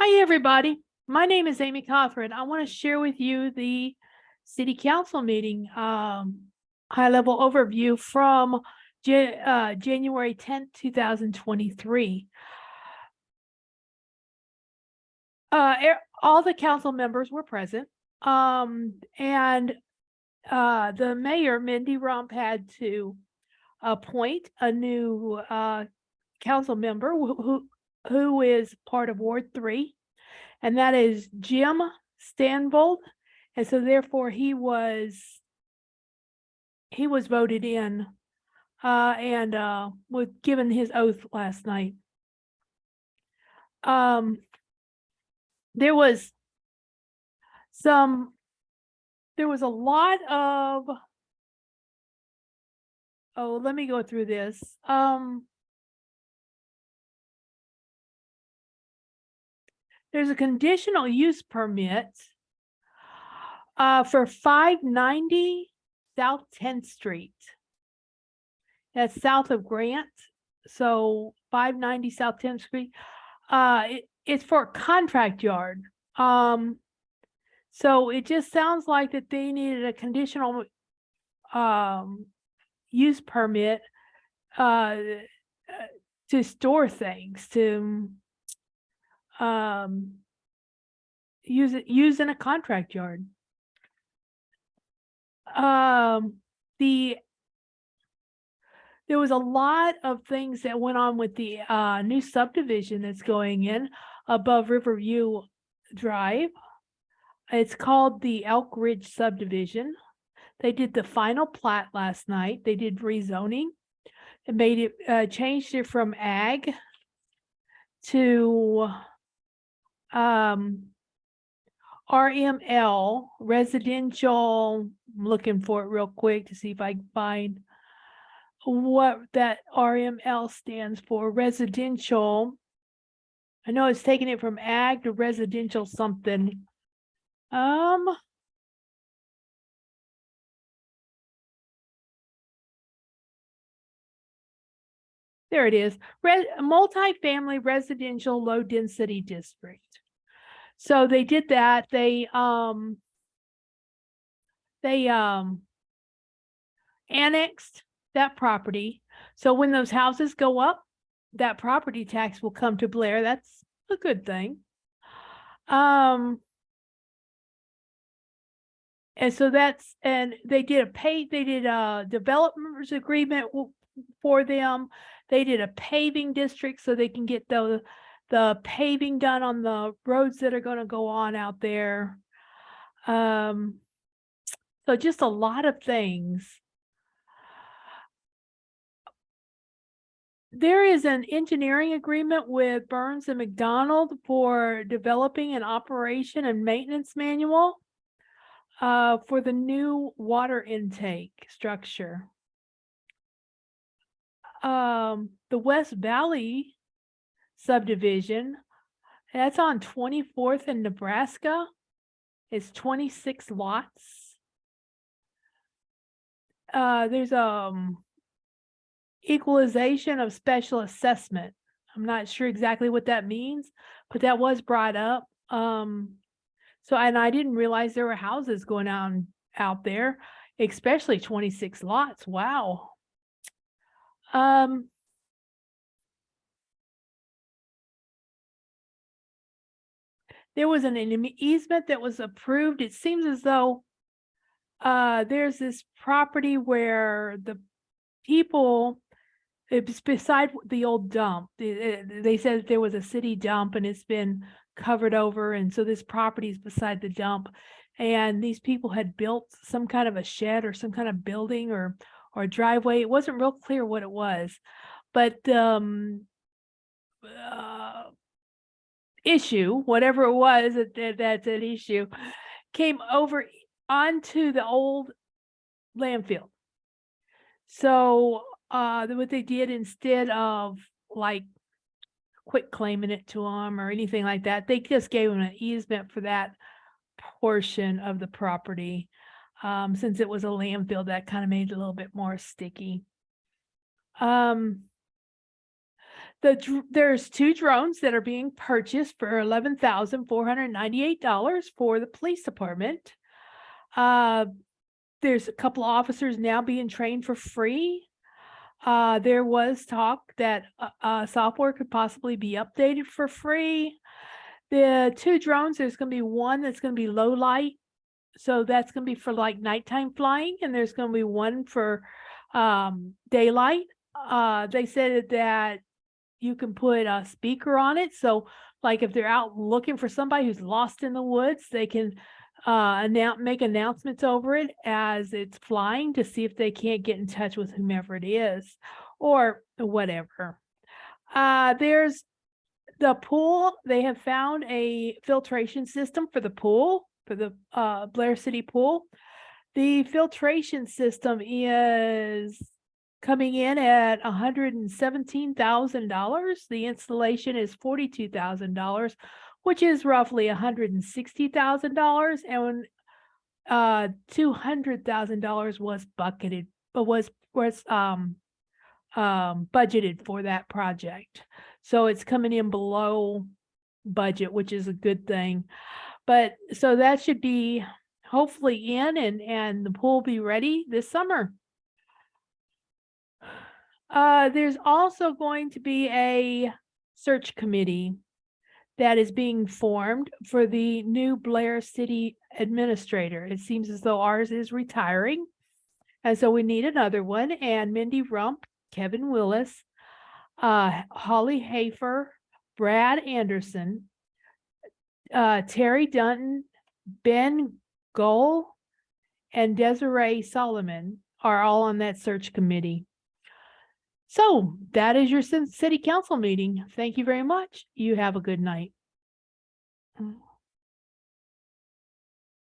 Hi, everybody. My name is Amy Cothran. I want to share with you the city council meeting high-level overview from January 10th, 2023. All the council members were present, and the mayor, Mindy Rump, had to appoint a new council member who is part of Ward 3. And that is Jim Stanvold. And so therefore he was voted in and was given his oath last night. There was a lot of, let me go through this. There's a conditional use permit for 590 South 10th Street. That's south of Grant. So 590 South 10th Street. It's for a contract yard. So it just sounds like that they needed a conditional use permit to store things, to use in a contract yard. There was a lot of things that went on with the new subdivision that's going in above Riverview Drive. It's called the Elk Ridge Subdivision. They did the final plat last night. They did rezoning. It made it changed it from ag to RML, residential. I'm looking for it real quick to see if I can find what that RML stands for. Residential. I know it's taking it from ag to residential something. There it is. Multi-family residential low density district. So they did that. They annexed that property. So when those houses go up, that property tax will come to Blair. That's a good thing. And so they did a developers agreement for them. They did a paving district so they can get the paving done on the roads that are going to go on out there. So just a lot of things. There is an engineering agreement with Burns and McDonald for developing an operation and maintenance manual for the new water intake structure. The West Valley subdivision, that's on 24th in Nebraska. It's 26 lots. There's equalization of special assessment. I'm not sure exactly what that means, but that was brought up. So, and I didn't realize there were houses going on out there, especially 26 lots. Wow. There was an easement that was approved. It seems as though there's this property where the people, it's beside the old dump. They said there was a city dump and it's been covered over. And so this property is beside the dump. And these people had built some kind of a shed or some kind of building or driveway. It wasn't real clear what it was. But issue, whatever it was that's an issue, came over onto the old landfill. So what they did, instead of like quit claiming it to them or anything like that, they just gave them an easement for that portion of the property. Since it was a landfill, that kind of made it a little bit more sticky. There's 2 drones that are being purchased for $11,498 for the police department. There's a couple of officers now being trained for free. There was talk that software could possibly be updated for free. The 2 drones, there's going to be one that's going to be low light, so that's going to be for like nighttime flying, and there's going to be one for daylight. They said that you can put a speaker on it, so like if they're out looking for somebody who's lost in the woods, they can make announcements over it as it's flying to see if they can't get in touch with whomever it is or whatever. There's the pool. They have found a filtration system for the pool, for the Blair City pool. The filtration system is coming in at $117,000. The installation is $42,000, which is roughly $160,000, and $200,000 was budgeted for that project. So it's coming in below budget, which is a good thing. But so that should be hopefully in, and the pool be ready this summer. There's also going to be a search committee that is being formed for the new Blair City administrator. It seems as though ours is retiring, and so we need another one. And Mindy Rump, Kevin Willis, Holly Hafer, Brad Anderson, Terry Dunton, Ben Gohl, and Desiree Solomon are all on that search committee. So that is your city council meeting. Thank you very much. You have a good night.